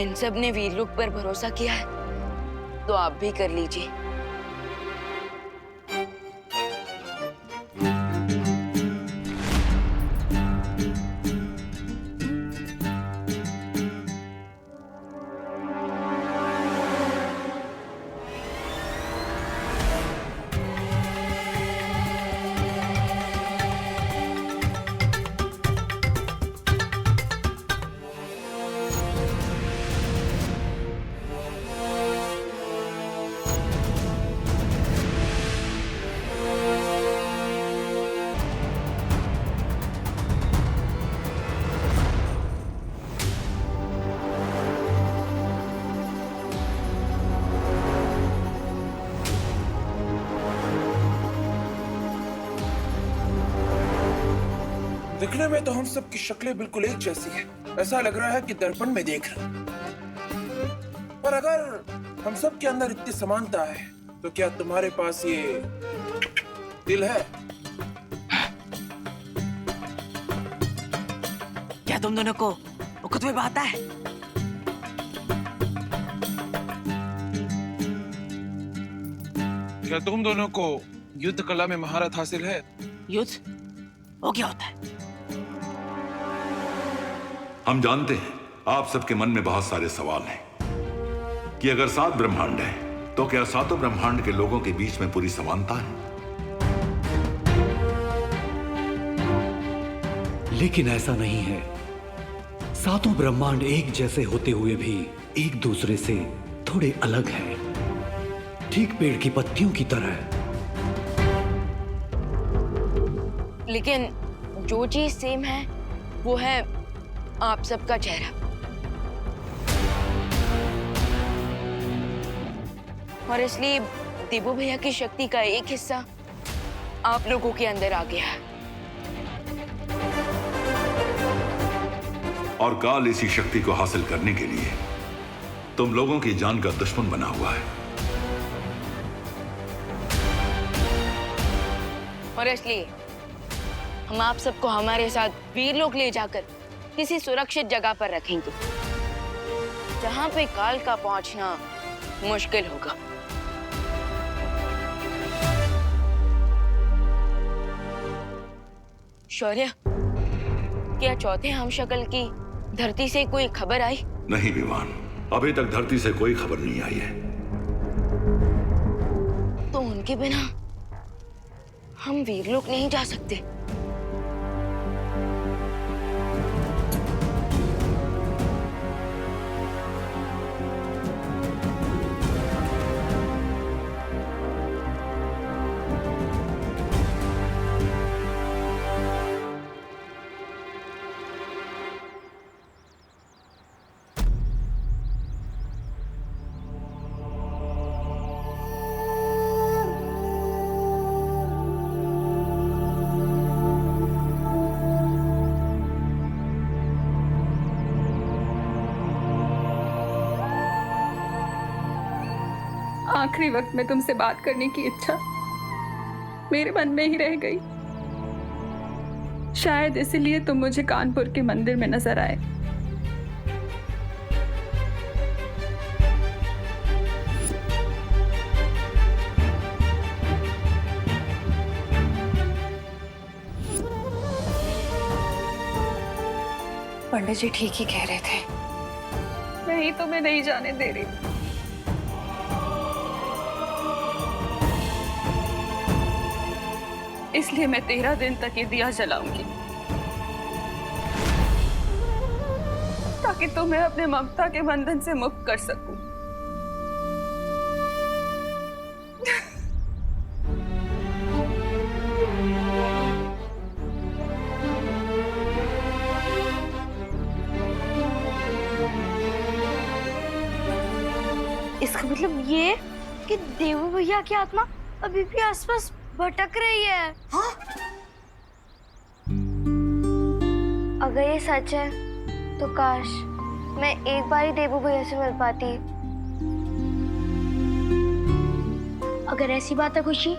इन सब ने वीरलोक पर भरोसा किया है तो आप भी कर लीजिए। दिखने में तो हम सब की शक्लें बिल्कुल एक जैसी है। ऐसा लग रहा है कि दर्पण में देख रहे हैं। पर अगर हम सब के अंदर इतनी समानता है तो क्या तुम्हारे पास ये दिल है? क्या तुम दोनों को खुद में बात है? क्या तुम दोनों को युद्ध कला में महारत हासिल है? युद्ध वो क्या होता है? हम जानते हैं आप सबके मन में बहुत सारे सवाल हैं कि अगर 7 ब्रह्मांड हैं तो क्या सातों ब्रह्मांड के लोगों के बीच में पूरी समानता है? लेकिन ऐसा नहीं है। सातों ब्रह्मांड एक जैसे होते हुए भी एक दूसरे से थोड़े अलग हैं, ठीक पेड़ की पत्तियों की तरह। लेकिन जो चीज सेम है वो है आप सबका चेहरा। और इसलिए देवू भैया की शक्ति का एक हिस्सा आप लोगों के अंदर आ गया है। और काल इसी शक्ति को हासिल करने के लिए तुम लोगों की जान का दुश्मन बना हुआ है। और इसलिए हम आप सबको हमारे साथ वीरलोक ले जाकर किसी सुरक्षित जगह पर रखेंगे जहां पे काल का पहुंचना मुश्किल होगा। शौर्य, क्या चौथे हमशक्ल की धरती से कोई खबर आई? नहीं विवान, अभी तक धरती से कोई खबर नहीं आई है। तो उनके बिना हम वीरलोक नहीं जा सकते। आखिरी वक्त में तुमसे बात करने की इच्छा मेरे मन में ही रह गई। शायद इसलिए तुम मुझे कानपुर के मंदिर में नजर आए। पंडित जी ठीक ही कह रहे थे। मैं ही तुम्हें नहीं जाने दे रही। इसलिए मैं 13 दिन तक ये दिया जलाऊंगी ताकि तुम्हें अपने ममता के बंधन से मुक्त कर सकूं। इसका मतलब ये कि देवू भैया की आत्मा अभी भी आसपास भटक रही है। हाँ? अगर ये सच है तो काश मैं एक बार ही देवू भैया से मिल पाती। अगर ऐसी बात है खुशी,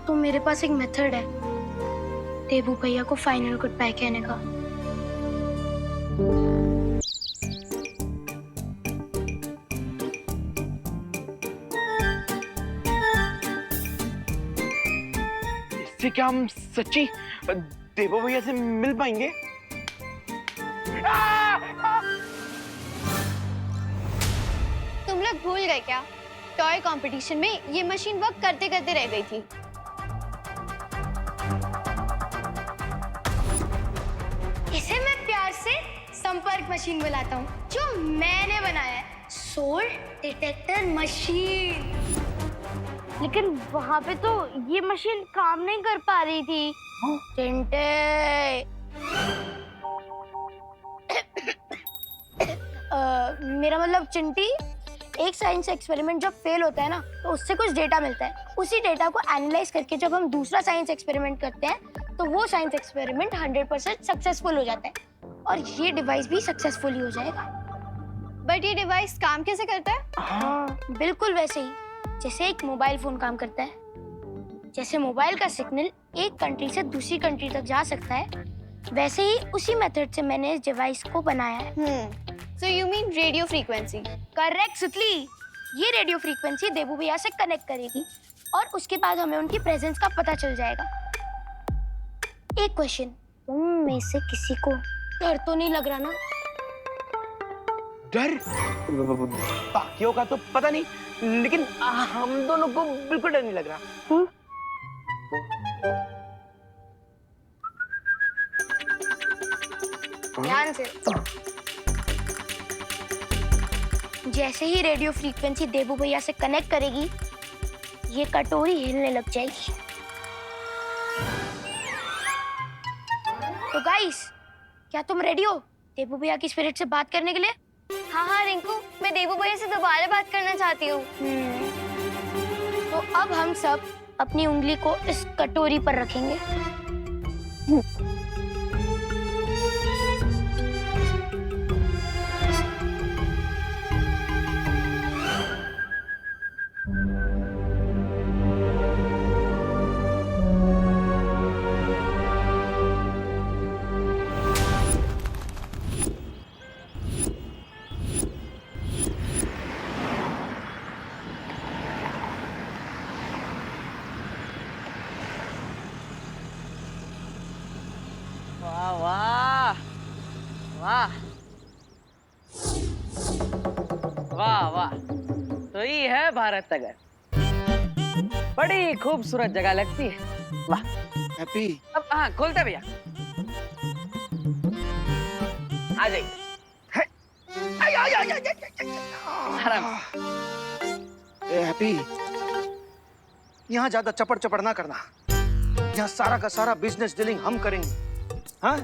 तो मेरे पास एक मेथड है देवू भैया को फाइनल गुड बाय कहने का। इससे क्या हम सच्ची देवो भैया से मिल पाएंगे? तुम लोग भूल गए क्या? टॉय कंपटीशन में ये मशीन वर्क करते करते रह गई थी। इसे मैं प्यार से संपर्क मशीन बुलाता हूँ, जो मैंने बनाया है, सोल डिटेक्टर मशीन। लेकिन वहाँ पे तो ये मशीन काम नहीं कर पा रही थी। चिंटे, मेरा मतलब चिंटी, एक साइंस एक्सपेरिमेंट जब फेल होता है ना, तो उससे कुछ डेटा मिलता है। उसी डेटा को एनालाइज करके जब हम दूसरा साइंस एक्सपेरिमेंट करते हैं, तो वो साइंस एक्सपेरिमेंट 100% सक्सेसफुल हो जाता है और ये डिवाइस भी सक्सेसफुल हो जाएगा। बट ये डिवाइस काम कैसे करता है? हाँ, बिल्कुल वैसे ही जैसे एक मोबाइल फोन काम करता है। जैसे मोबाइल का सिग्नल एक कंट्री से दूसरी कंट्री तक जा सकता है, वैसे ही उसी मेथड से मैंने इस डिवाइस को बनाया है। So you mean radio frequency? Correct सुतली, ये रेडियो फ्रीक्वेंसी देबू भैया से कनेक्ट करेगी और उसके बाद हमें उनकी प्रेजेंस का पता चल जाएगा। एक क्वेश्चन, तुम में से किसी को डर तो नहीं लग रहा ना? डर? बाकियों का तो पता नहीं, लेकिन हम दोनों को बिल्कुल डर नहीं लग रहा। ध्यान से। जैसे ही रेडियो फ्रीक्वेंसी देबू भैया से कनेक्ट करेगी, ये कटोरी हिलने लग जाएगी। तो गाइस, क्या तुम रेडी हो देबू भैया की स्पिरिट से बात करने के लिए? हाँ हाँ रिंकू, मैं देबू भैया से दोबारा बात करना चाहती हूँ। तो अब हम सब अपनी उंगली को इस कटोरी पर रखेंगे। वाह वाह वाह वाह वाह, तो ये है भारत नगर। बड़ी खूबसूरत जगह लगती है। वाह हैप्पी। अब हाँ खोलते भैया, आ जाइए। आराम। ए हैप्पी, यहाँ ज्यादा चपड़ चपड़ ना करना। यहाँ सारा का सारा बिजनेस डीलिंग हम करेंगे। हाँ?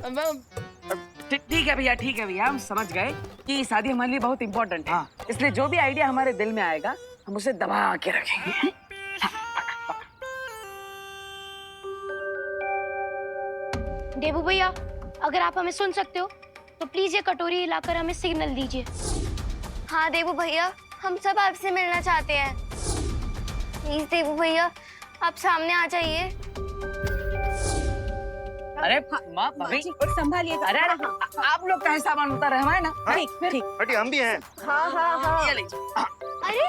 ठीक है भैया, ठीक है भैया, हम समझ गए कि शादी हमारे लिए बहुत इम्पोर्टेंट है। इसलिए जो भी आइडिया हमारे दिल में आएगा, हम उसे दबा के रखेंगे। देबू भैया, अगर आप हमें सुन सकते हो तो प्लीज ये कटोरी हिलाकर हमें सिग्नल दीजिए। हाँ देबू भैया, हम सब आपसे मिलना चाहते हैं। प्लीज देबू भैया, आप सामने आ जाइए। अरे माँ भाभी संभालिए। अरे आप लोग का सामान उतार है ना? ठीक ठीक। हटी, हम भी हैं। हाँ हाँ हाँ। ये लीजिए। अरे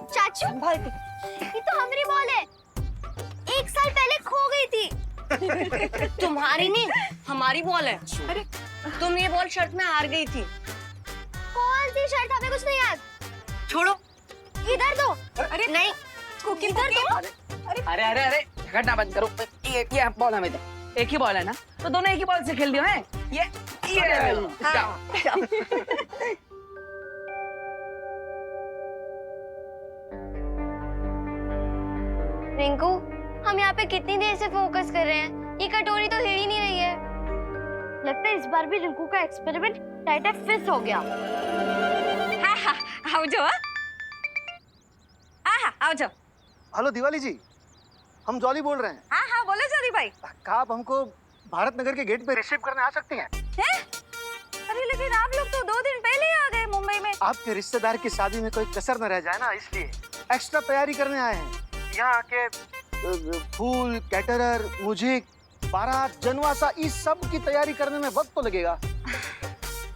चाचू, ये तो हमारी बॉल है। 1 साल पहले खो गई थी। तुम्हारी नहीं, हमारी बॉल है। अरे तुम ये बॉल शर्ट में हार गई थी। कौन सी शर्ट? हमें कुछ नहीं याद। छोड़ो। इधर दो। अरे नहीं, इधर दो। अरे अरे अरे झगड़ना बंद करो। ये बॉल हमें दे। एक ही बॉल है ना, तो दोनों एक ही बॉल से खेल दियो हैं। ये जाओ। रिंकू, हम यहाँ पे कितनी देर से फोकस कर रहे हैं, ये कटोरी तो हिल ही नहीं रही है। लगता है इस बार भी रिंकू का एक्सपेरिमेंट टाइटा फिस हो गया। हाँ हाँ, आओ जाओ। हाँ आओ जाओ। हेलो दिवाली जी, हम जॉली बोल रहे हैं। हाँ हाँ बोले जॉली भाई। क्या आप हमको भारत नगर के गेट पे रिसीव करने आ सकती हैं? अरे लेकिन आप लोग तो 2 दिन पहले ही आ गए मुंबई में। आपके रिश्तेदार की शादी में कोई कसर न रह जाए ना, इसलिए एक्स्ट्रा तैयारी करने आए हैं। यहाँ आके फूल, कैटरर, म्यूजिक, बारात, जनवासा, इस सब की तैयारी करने में वक्त तो लगेगा।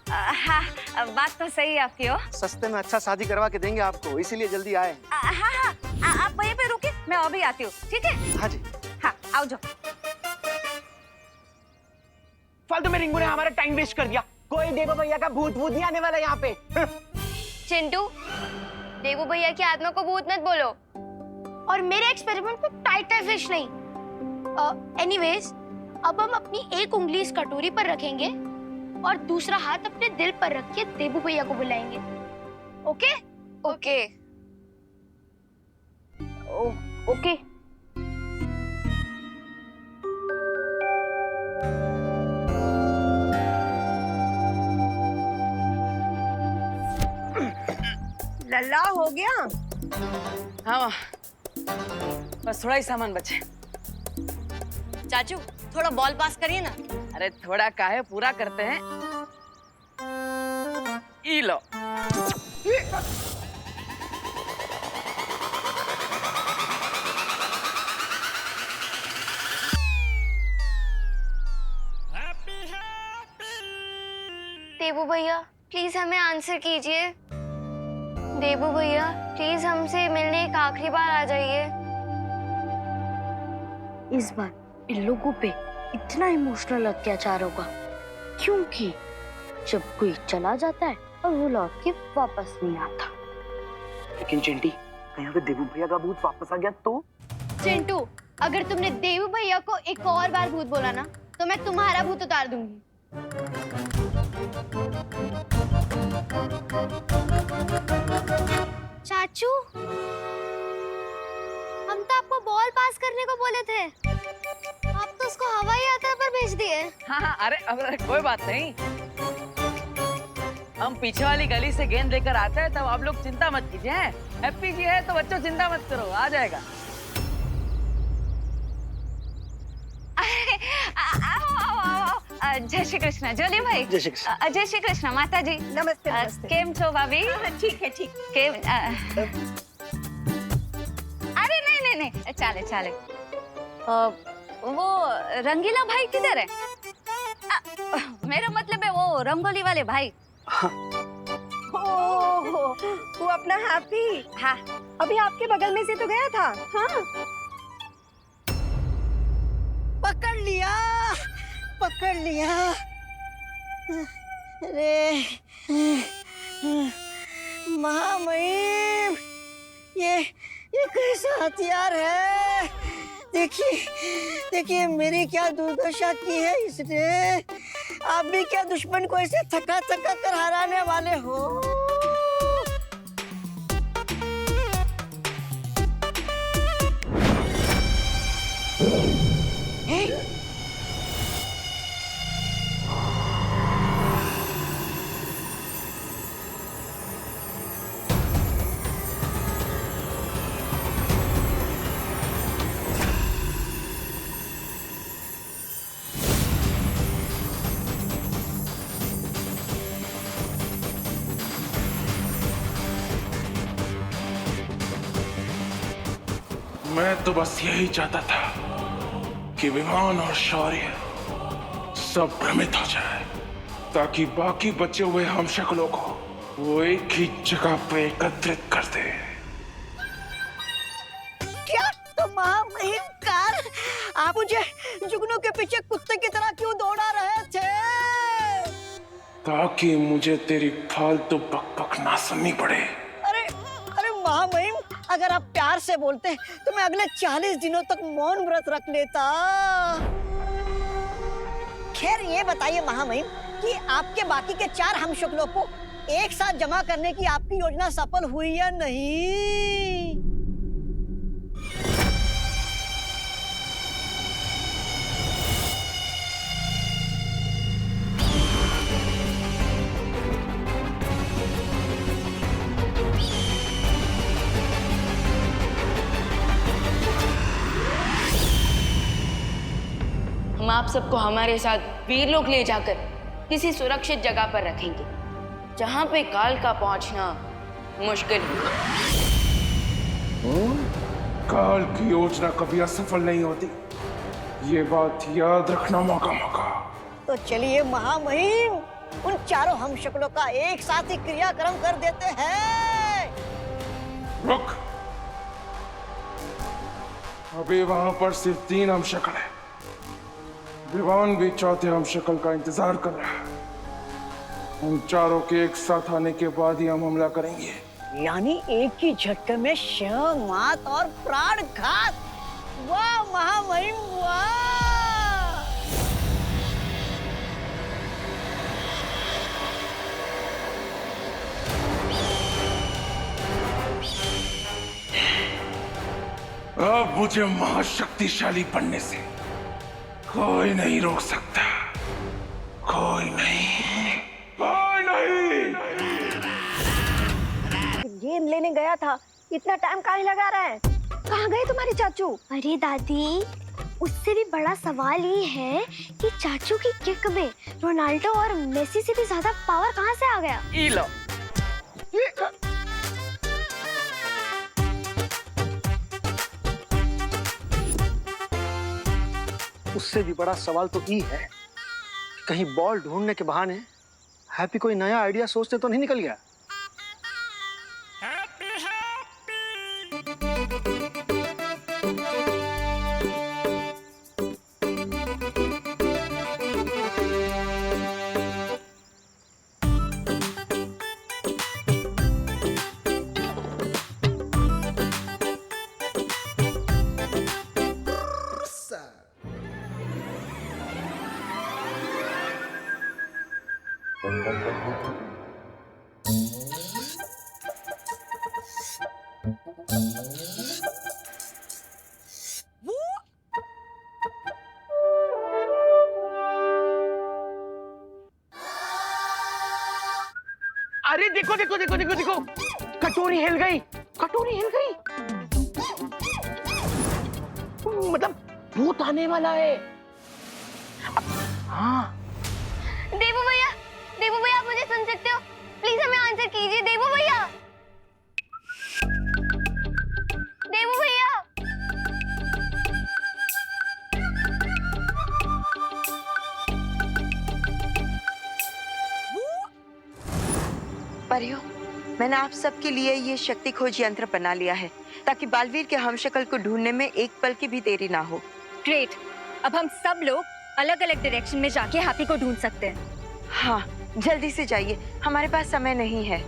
हाँ बात तो सही है आपकी। हो सस्ते में अच्छा शादी करवा के देंगे आपको, इसीलिए जल्दी आए। हाँ हाँ, आप वहीं पे रुके, मैं अभी आती हूँ। ठीक है? हाँ जी। हाँ आओ जाओ। बेफालतू में रिंकू ने हमारा टाइम वेस्ट कर दिया। कोई देवो भैया का भूत नहीं आने वाला यहाँ पे। चिंटू, देवू भैया की आत्मा को भूत मत बोलो। और मेरे एक्सपेरिमेंट को टाइटर फिश नहीं। एनीवेज, अब हम अपनी एक उंगली इस कटोरी पर रखेंगे और दूसरा हाथ अपने दिल पर रख के देवू भैया को बुलाएंगे। ओके? ओके। ओके। लल्ला हो गया? हाँ माँ, बस थोड़ा ही सामान बचे। चाचू थोड़ा बॉल पास करिए ना। अरे थोड़ा काहे, पूरा करते हैं। ई लो। देवू भैया प्लीज हमें आंसर कीजिए। देवू भैया प्लीज हमसे मिलने एक आखिरी बार आ जाइए। इस बार इन लोगों पे इतना इमोशनल अत्याचार होगा क्योंकि जब कोई चला जाता है और वो लौट के वापस नहीं आता। लेकिन चिंटी, कहीं अगर देवू भैया का भूत वापस आ गया तो? चिंटू, अगर तुमने देवू भैया को एक और बार भूत बोला ना तो मैं तुम्हारा भूत उतार दूंगी। चाचू, हम तो आपको बॉल पास करने को बोले थे, आप तो उसको हवाई यात्रा पर भेज दिए। हाँ, अरे कोई बात नहीं। हम पीछे वाली गली से गेंद लेकर आते हैं, तब आप लोग चिंता मत कीजिए। हैप्पी जी है तो बच्चों चिंता मत करो, आ जाएगा। जय श्री कृष्ण जोली भाई। जय श्री कृष्ण। जय श्री कृष्ण माता जी। नमस्ते नमस्ते। केम छो भाभी? ठीक है ठीक। केम अरे नहीं चाले चाले। वो रंगीला भाई किधर है? मेरा मतलब है वो रंगोली वाले भाई। ओह, वो अपना हैप्पी। हाँ, अभी आपके बगल में से तो गया था। हाँ, पकड़ लिया। अरे महामहिम, ये कैसा हथियार है? देखिए मेरी क्या दुर्दशा की है इसने। आप भी क्या दुश्मन को ऐसे थका कर हराने वाले हो? मैं तो बस यही चाहता था कि विमान और शौर्य सब भ्रमित हो जाए ताकि बाकी बचे हुए हमशक्लों को वो एक ही जगह पे एकत्रित कर दे। क्या तो महामहिम कार, आप मुझे जुगनू के पीछे कुत्ते की तरह क्यों दौड़ा रहे थे? ताकि मुझे तेरी फालतू बकबक ना सुननी पड़े। अरे महामहिम, अगर आप प्यार से बोलते तो मैं अगले 40 दिनों तक मौन व्रत रख लेता। खैर ये बताइए महामहिम कि आपके बाकी के 4 हमशक्लों को एक साथ जमा करने की आपकी योजना सफल हुई या नहीं? हम आप सबको हमारे साथ वीरलोक ले जाकर किसी सुरक्षित जगह पर रखेंगे जहां पे काल का पहुंचना मुश्किल होगा। काल की योजना कभी असफल नहीं होती, ये बात याद रखना। मौका तो चलिए महामहिम, उन 4 हमशक्लों का एक साथ ही क्रियाक्रम कर देते हैं। रुक, अभी वहां पर सिर्फ 3 हमशक्ल है। विवान भी चौथे हम शक्ल का इंतजार कर रहा है। हम चारों के एक साथ आने के बाद ही हम हमला करेंगे। यानी एक ही झटके में शिव, मात और प्राण घात। वाह महामहिम वाह! अब मुझे महाशक्तिशाली बनने से कोई नहीं रोक सकता। कोई नहीं, कोई नहीं। गेंद लेने गया था, इतना टाइम काहे लगा रहा है? कहाँ गए तुम्हारे चाचू? अरे दादी, उससे भी बड़ा सवाल ये है कि चाचू की किक में रोनाल्डो और मेसी से भी ज्यादा पावर कहाँ से आ गया? ई लो। उससे भी बड़ा सवाल तो ये है, कहीं बॉल ढूंढने के बहाने हैप्पी कोई नया आइडिया सोचते तो नहीं निकल गया। अरे देखो देखो देखो देखो देखो, कटोरी हिल गई, कटोरी हिल गई। मतलब भूत आने वाला है। हाँ। देवू भैया, आप मुझे सुन सकते हो? प्लीज हमें आंसर कीजिए देवू भैया। देवू भैया। परियों, मैंने आप सबके लिए ये शक्ति खोज यंत्र बना लिया है ताकि बालवीर के हमशक्ल को ढूंढने में एक पल की भी देरी ना हो। ग्रेट, अब हम सब लोग अलग अलग डायरेक्शन में जाके हैप्पी को ढूंढ सकते हैं। हाँ, जल्दी से जाइए, हमारे पास समय नहीं है।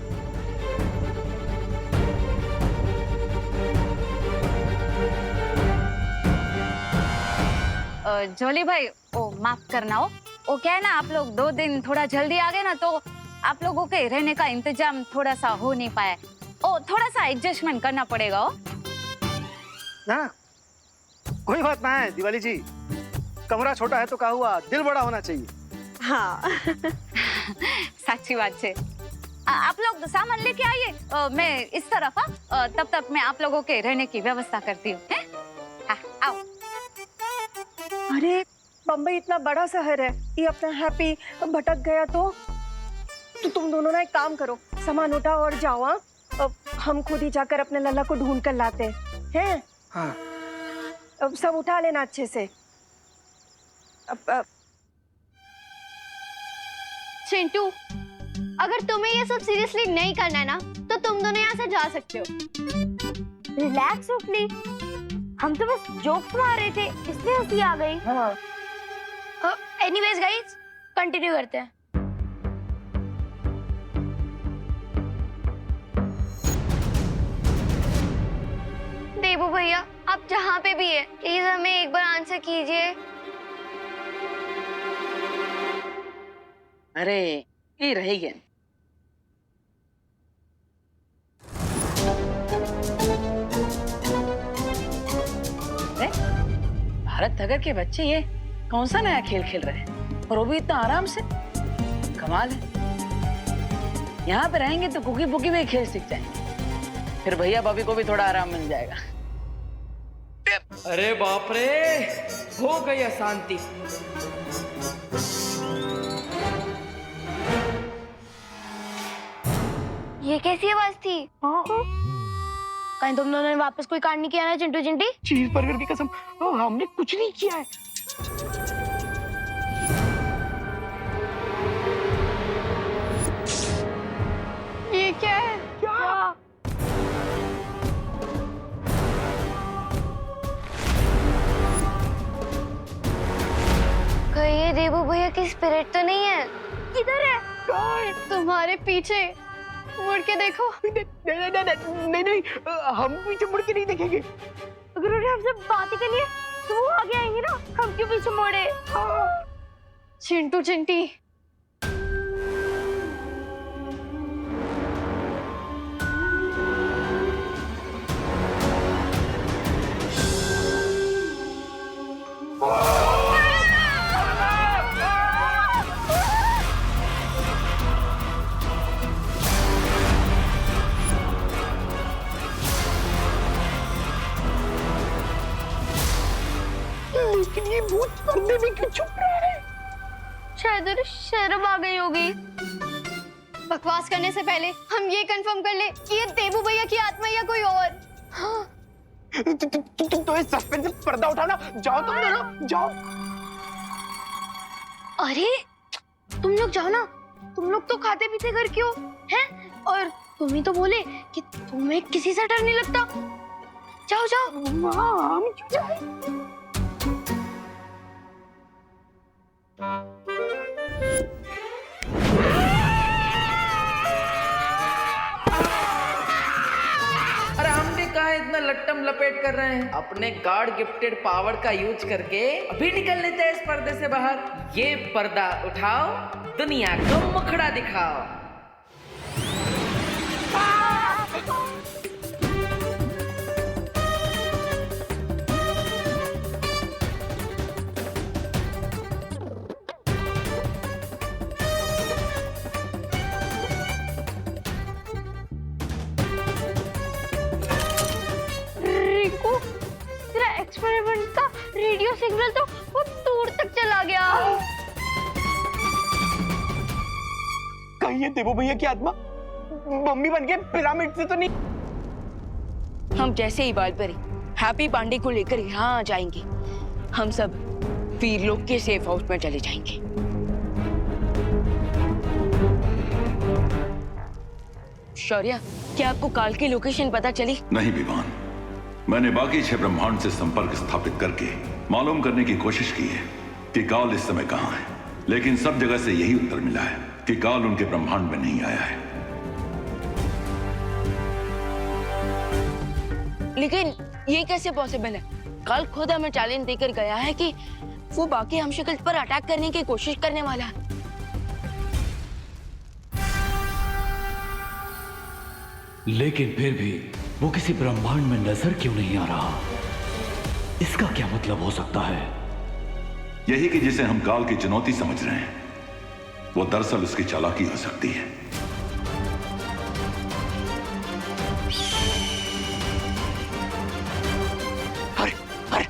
जोली भाई, ओ माफ करना हो, वो क्या है ना, आप लोग 2 दिन थोड़ा जल्दी आ गए ना, तो आप लोगों के रहने का इंतजाम थोड़ा सा हो नहीं पाया। ओ थोड़ा सा एडजस्टमेंट करना पड़ेगा। ओ ना, कोई बात ना है दिवाली जी, कमरा छोटा है तो क्या हुआ, दिल बड़ा होना चाहिए। हाँ सच्ची बात है। आप लोग सामान लेके आइए, मैं इस तरफ। तब तक मैं आप लोगों के रहने की व्यवस्था करती हूँ। आओ। अरे बम्बई इतना बड़ा शहर है, ये अपना हैप्पी भटक गया तो तुम दोनों ना एक काम करो, सामान उठाओ और जाओ। अब हम खुद ही जाकर अपने लल्ला को ढूंढ कर लाते हैं। हाँ। अब सब उठा लेना अच्छे से। अब चिंटू, अगर तुम्हें ये सब सीरियसली नहीं करना है ना, तो तुम दोनों यहाँ से जा सकते हो। रिलैक्स उठली, हम तो बस जोक्स मार रहे थे, इसलिए हंसी आ गई। हाँ। एनीवेज गाइस, कंटिन्यू करते हैं। देवू भैया, आप जहाँ पे भी है, प्लीज हमें एक बार आंसर कीजिए। अरे ये रहेगी। भारत नगर के बच्चे ये कौन सा नया खेल खेल रहे हैं, और वो भी इतना आराम से। कमाल है। यहाँ पे रहेंगे तो कुकी पुकी में खेल सीख जाएंगे, फिर भैया भाभी को भी थोड़ा आराम मिल जाएगा। अरे बाप रे, हो गई अशांति। ये कैसी आवाज थी? कहीं तुम दोनों ने वापस कोई कांड नहीं किया ना चिंटू चिंटी? चीज बर्गर की कसम, हमने कुछ नहीं किया है। ये क्या है? क्या? कहीं ये देबू भैया की स्पिरिट तो नहीं है? किधर है? तुम्हारे पीछे मुड़ के देखो। नहीं, हम पीछे मुड़ के नहीं देखेंगे। अगर उन्होंने हमसे बात ही कर ली तो वो आगे आएंगे ना, हम क्यों पीछे मुड़े? चिंटू चिंटी, लेकिन ये भूत पर्दे में क्यों छुप रहा है? शायद उन्हें शर्म आ गई होगी। बकवास करने से पहले हम ये कंफर्म कर ले कि ये देबू भैया की आत्मा या कोई और। हाँ। तो इस सस्पेंस से पर्दा उठाओ ना, जाओ तुम दोनों, जाओ। अरे तुम लोग जाओ ना, तुम लोग तो खाते पीते घर क्यों हैं? और तुम ही तो बोले कि तुम्हें किसी से डर नहीं लगता। जाओ जाओ। हम क्यों जाए? अरे हमने कहा इतना लट्टम लपेट कर रहे हैं? अपने गॉड गिफ्टेड पावर का यूज करके अभी निकल लेते हैं इस पर्दे से बाहर। ये पर्दा उठाओ, दुनिया को मुखड़ा दिखाओ। एक्सपेरिमेंट का रेडियो सिग्नल तो बहुत दूर तक चला गया। कहीं ये देबू भैया की आत्मा मम्मी बन के पिरामिड से तो नहीं? हम जैसे ही बालपरी हैप्पी पांडे को लेकर यहाँ आ जाएंगे, हम सब वीरलोक के सेफ हाउस में चले जाएंगे। शौर्य, क्या आपको काल की लोकेशन पता चली? नहीं विवान, मैंने बाकी 6 ब्रह्मांड से संपर्क स्थापित करके मालूम करने की कोशिश की है कि काल इस समय कहां है, लेकिन सब जगह से यही उत्तर मिला है कि काल उनके ब्रह्मांड में नहीं आया है। लेकिन ये कैसे पॉसिबल है? काल खुद हमें चैलेंज देकर गया है कि वो बाकी हमशक्ल पर अटैक करने की कोशिश करने वाला है। लेकिन फिर भी वो किसी ब्रह्मांड में नजर क्यों नहीं आ रहा? इसका क्या मतलब हो सकता है? यही कि जिसे हम काल की चुनौती समझ रहे हैं, वो दरअसल उसकी चालाकी हो सकती है। अरे, अरे।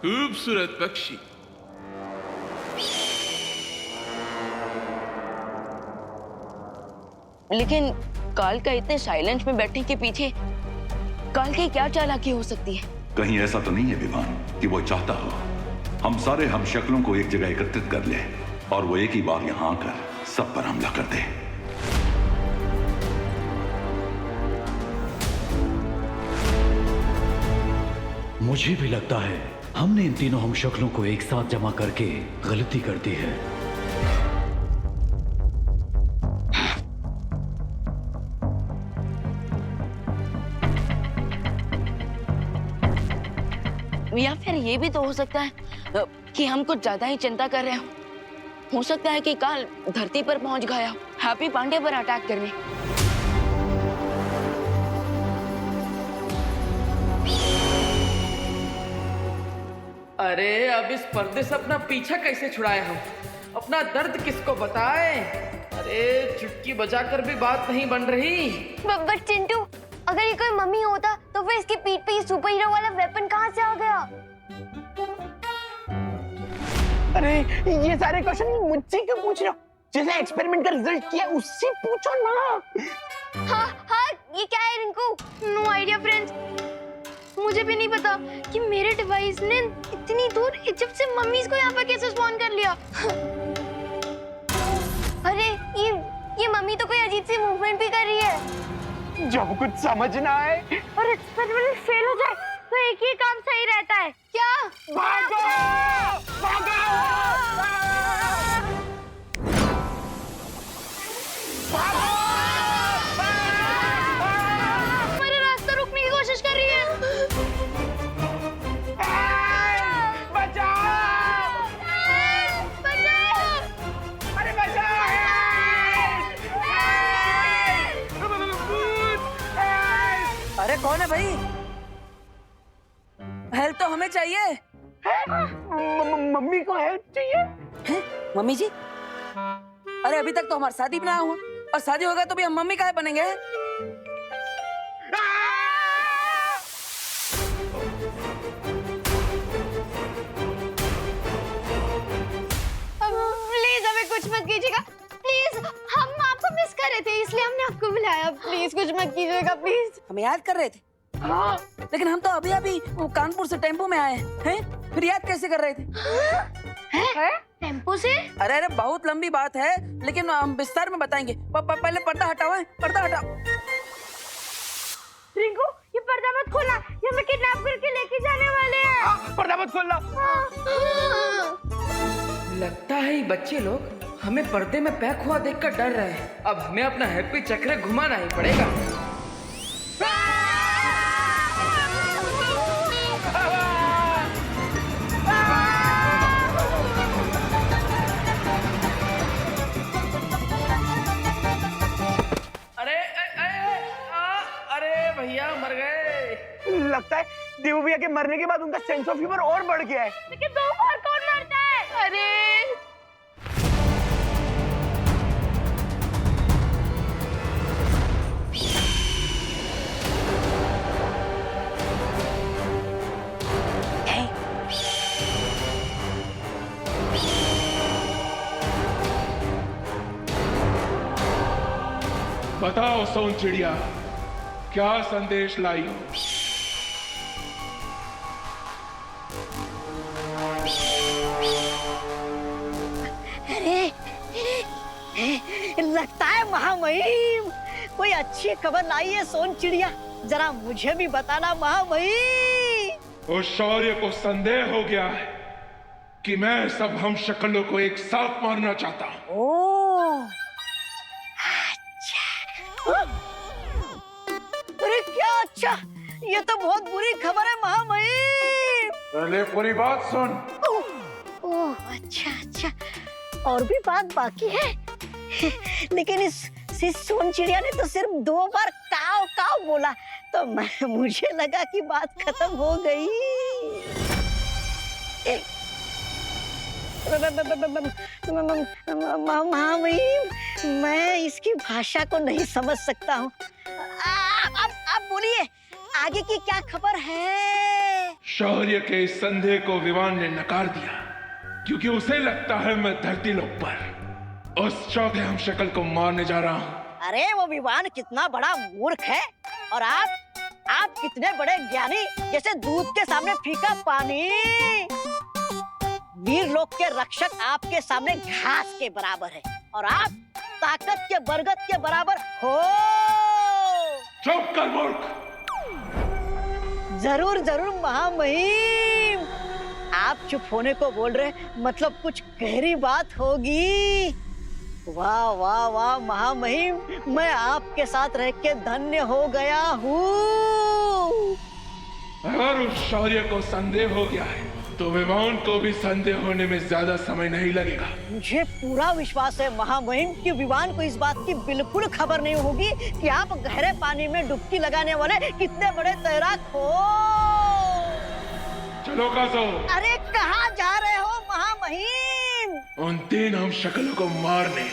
खूबसूरत पक्षी। लेकिन काल का इतने साइलेंस में बैठने के पीछे काल की क्या चालाकी हो सकती है? कहीं ऐसा तो नहीं है विवान कि वो चाहता हो हम सारे हम शक्लों को एक जगह एकत्रित कर ले और वो एक ही बार यहां आकर सब पर हमला कर दे। मुझे भी लगता है हमने इन तीनों हम शक्लों को एक साथ जमा करके गलती कर दी है। या फिर ये भी तो हो सकता है कि हम कुछ ज्यादा ही चिंता कर रहे हो सकता है कि काल धरती पर पहुंच गया हो हैप्पी पांडे पर अटैक करने। अरे अब इस पर्दे से अपना पीछा कैसे छुड़ाए हम? अपना दर्द किसको बताएं? अरे चुटकी बजाकर भी बात नहीं बन रही। बट चिंटू, अगर ये कोई मम्मी होता तो फिर इसकी पीठ पे ये सुपर हीरो वाला वेपन कहाँ से आ गया? अरे ये सारे क्वेश्चन मुझसे क्यों पूछ रहे हो? जिसने एक्सपेरिमेंट का रिजल्ट किया उससे पूछो ना। हाँ हाँ, ये क्या है रिंकू? No idea friends. मुझे भी नहीं पता कि मेरे डिवाइस ने इतनी दूर जब से मम्मी को यहाँ पर कैसे स्पॉन कर लिया। अरे ये मम्मी तो कोई अजीब सी मूवमेंट भी कर रही है। जब कुछ समझ ना आए और एक्सपेरिमेंट फेल हो जाए तो एक ही काम सही रहता है, क्या? भागो! भागो! मेरा रास्ता रोकने की कोशिश कर रही है। बचाओ! बचाओ! अरे बचाओ! अरे कौन है भाई? हेल्प तो हमें चाहिए। मम्मी को हेल्प चाहिए? हैं? मम्मी जी? अरे अभी तक तो हमारी शादी भी ना हुआ, और शादी होगा तो भी हम मम्मी काहे बनेंगे? प्लीज हमें कुछ मत कीजिएगा, प्लीज। हम आपको मिस कर रहे थे इसलिए हमने आपको बुलाया। प्लीज कुछ मत कीजिएगा, प्लीज। हमें याद कर रहे थे? हाँ। लेकिन हम तो अभी कानपुर से टेम्पो में आए हैं, फिर याद कैसे कर रहे थे? हैं? टेम्पो से? अरे बहुत लंबी बात है, लेकिन हम विस्तार में बताएंगे। पहले पर्दा हटाओ, पर्दा हटाओ। रिंकू, ये पर्दा मत खोलना, ये हमें किडनैप करके लेके जाने वाले हैं। पर्दा मत खोलना। लगता है ये बच्चे लोग हमें पर्दे में पैक हुआ देखकर डर रहे हैं। अब हमें अपना हैप्पी चक्र घुमाना ही पड़ेगा। अरे भैया मर गए। लगता है देवू भैया के मरने के बाद उनका सेंस ऑफ ह्यूमर और बढ़ गया है। लेकिन दो बार कौन मरता है? अरे बताओ सोन चिड़िया, क्या संदेश लाई हो? लगता है महामहिम कोई अच्छी खबर लाई है सोन चिड़िया। जरा मुझे भी बताना महामहिम। उस शौर्य को संदेह हो गया है कि मैं सब हम शक्लों को एक साथ मारना चाहता हूँ। ओह, अच्छा। अरे क्या अच्छा, ये तो बहुत बुरी खबर है महामहिम। पहले पूरी बात सुन। ओह अच्छा अच्छा, और भी बात बाकी है। लेकिन इस सोन चिड़िया ने तो सिर्फ 2 बार काव काव बोला, तो मुझे लगा कि बात खत्म हो गई। महामहिम, मैं इसकी भाषा को नहीं समझ सकता हूँ। आप बोलिए, आगे की क्या खबर है? शौर्य के इस संदेह को विवान ने नकार दिया, क्योंकि उसे लगता है मैं धरती लोक पर उस चौथे हम शक्ल को मारने जा रहा हूँ। अरे वो विवान कितना बड़ा मूर्ख है, और आप कितने बड़े ज्ञानी, जैसे दूध के सामने फीका पानी। वीर लोक के रक्षक आपके सामने घास के बराबर है, और आप ताकत के बरगद के बराबर हो। चुप कर मूर्ख। जरूर जरूर महामहिम, आप चुप होने को बोल रहे, मतलब कुछ गहरी बात होगी। वाह वाह वाह महामहिम, मैं आपके साथ रह के धन्य हो गया हूँ। अगर उस शौर्य को संदेह हो गया है तो विवान को भी संदेह होने में ज्यादा समय नहीं लगेगा। मुझे पूरा विश्वास है महामहिम कि विवान को इस बात की बिल्कुल खबर नहीं होगी कि आप गहरे पानी में डुबकी लगाने वाले कितने बड़े तैराक हो। चलो काजो। अरे कहाँ जा रहे हो महामहिम? उन 3 हम शक्लों को मारने।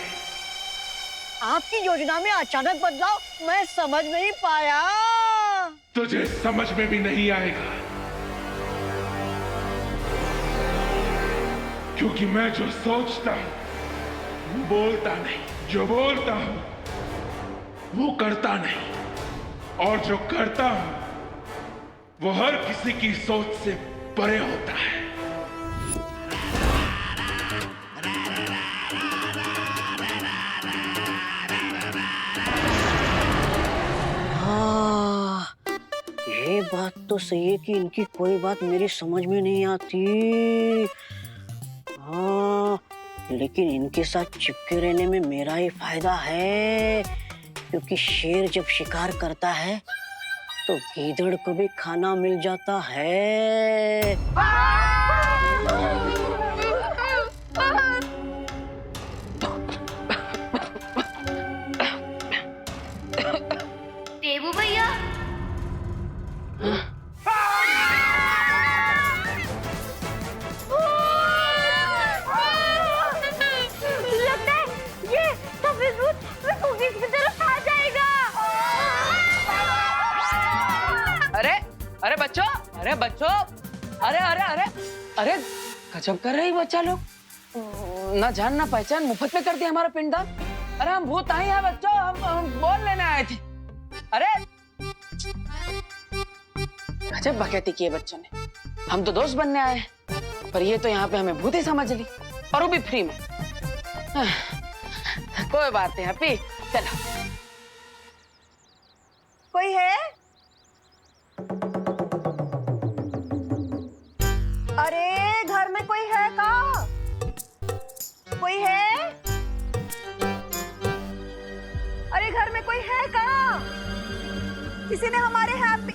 आपकी योजना में अचानक बदलाव मैं समझ नहीं पाया। तुझे समझ में भी नहीं आएगा, क्योंकि मैं जो सोचता हूँ वो बोलता नहीं, जो बोलता हूँ वो करता नहीं, और जो करता हूँ वो हर किसी की सोच से परे होता है। हाँ, ये बात तो सही है कि इनकी कोई बात मेरी समझ में नहीं आती। हाँ, लेकिन इनके साथ चिपके रहने में मेरा ही फायदा है, क्योंकि शेर जब शिकार करता है तो गीदड़ को भी खाना मिल जाता है। देवू भैया, लगता है ये सफेद भूत कुकीज की तरफ आ जाएगा। अरे बच्चों, अरे अरे अरे अरे गजब कर रही बच्चा लोग, ना जान ना पहचान मुफ्त में कर दिया हमारा पिंडदान। अरे हम भूत नहीं है बच्चों, हम बोल लेने आए थे। अरे गजब बकैती की है बच्चों ने। हम तो दोस्त बनने आए हैं, पर ये तो यहाँ पे हमें भूत ही समझ ली, और वो भी फ्री में। कोई बात नहीं हैप्पी, चलो। कोई है? अरे घर में कोई है का? कोई है? अरे घर में कोई है का? किसी ने हमारे हैप्पी